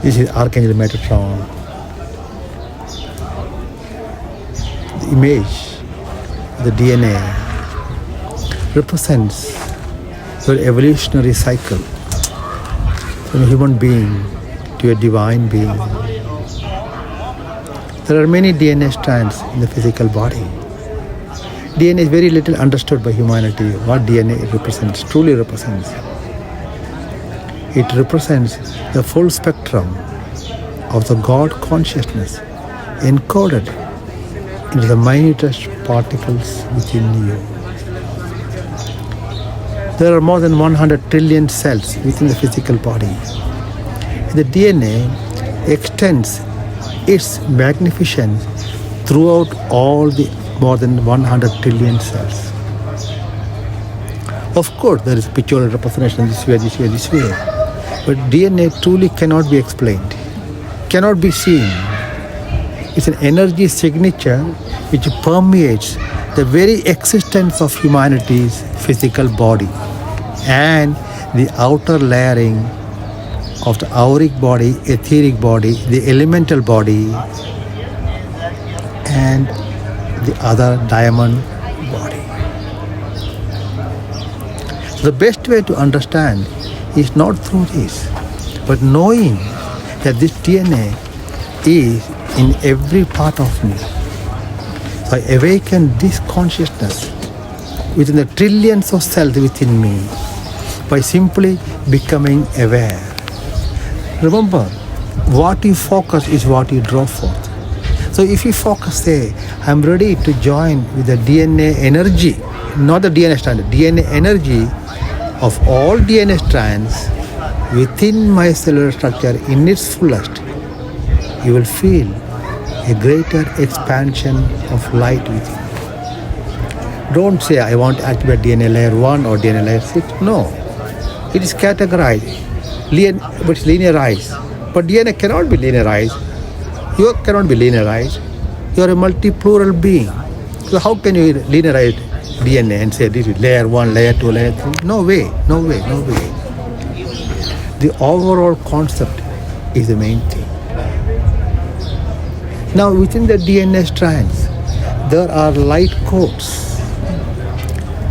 This is Archangel Metatron. The image, the DNA, represents your evolutionary cycle from a human being to a divine being. There are many DNA strands in the physical body. DNA is very little understood by humanity. What DNA represents, truly represents. It represents the full spectrum of the God consciousness encoded into the minutest particles within you. There are more than 100 trillion cells within the physical body. The DNA extends its magnificence throughout all the more than 100 trillion cells. Of course, there is pictorial representation this way, this way, this way. But DNA truly cannot be explained, cannot be seen. It's an energy signature which permeates the very existence of humanity's physical body and the outer layering of the auric body, etheric body, the elemental body, and the other diamond body. So the best way to understand is not through this, but knowing that this DNA is in every part of me. So I awaken this consciousness within the trillions of cells within me by simply becoming aware. Remember, what you focus is what you draw forth. So if you focus, say, I'm ready to join with the DNA energy, not the DNA strand, DNA energy of all DNA strands within my cellular structure in its fullest, you will feel a greater expansion of light within. Don't say, I want to activate DNA layer 1 or DNA layer 6. No. It is categorized, but it's linearized. But DNA cannot be linearized. You cannot be linearized. You are a multi-plural being. So how can you linearize DNA and say this is layer 1, layer 2, layer 3? No way, no way, no way. The overall concept is the main thing. Now within the DNA strands, there are light codes,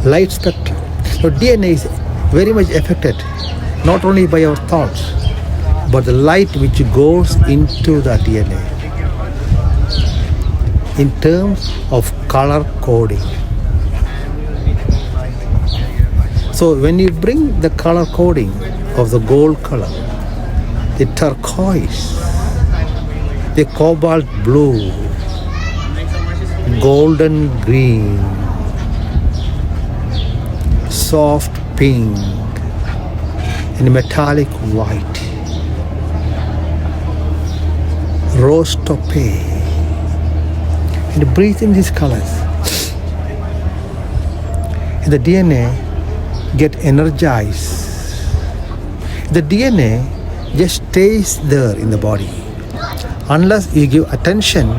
light spectrum. So DNA is very much affected not only by our thoughts, but the light which goes into the DNA in terms of color coding. So when you bring the color coding of the gold color, the turquoise, the cobalt blue, golden green, soft pink, and metallic white, rose topaz, and breathe in these colors, and the DNA get energized. The DNA just stays there in the body. Unless you give attention,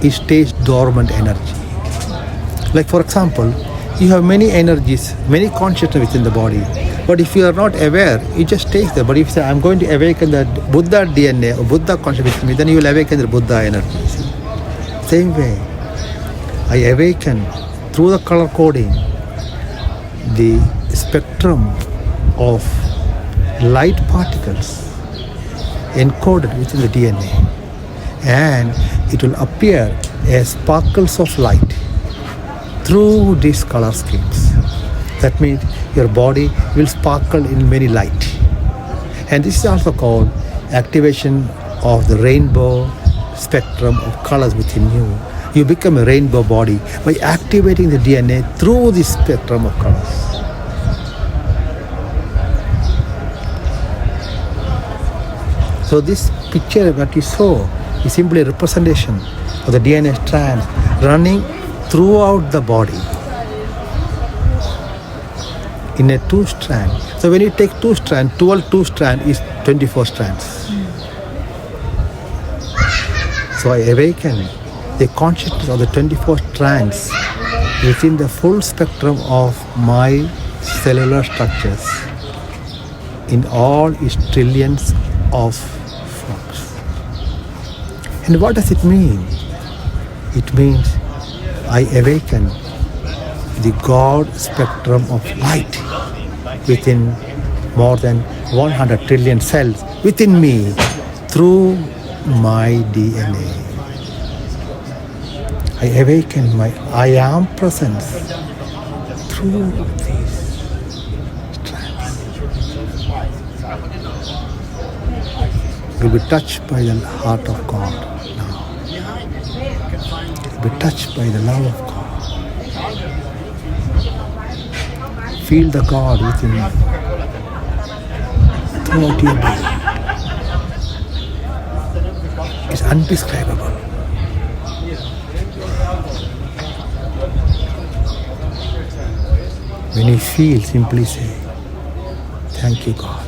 it stays dormant energy. Like for example, you have many energies, many consciousness within the body. But if you are not aware, it just stays there. But if you say, I'm going to awaken the Buddha DNA or Buddha consciousness within me, then you will awaken the Buddha energy. Same way, I awaken through the color coding the spectrum of light particles encoded within the DNA, and it will appear as sparkles of light through these color schemes. That means your body will sparkle in many light. And this is also called activation of the rainbow spectrum of colors within you. You become a rainbow body by activating the DNA through this spectrum of colors. So this picture that you saw is simply a representation of the DNA strands running throughout the body in a 2-strand. So when you take 2 strands, 2 strands is 24 strands. So I awaken the consciousness of the 24 strands within the full spectrum of my cellular structures. in all its trillions of forms. And what does it mean? It means I awaken the God spectrum of light within more than 100 trillion cells within me through my DNA. I awaken my I am presence through these strands. You'll be touched by the heart of God now. You'll be touched by the love of God. Feel the God within you, throughout your being. It's undescribable. When you feel, simply say, thank you, God.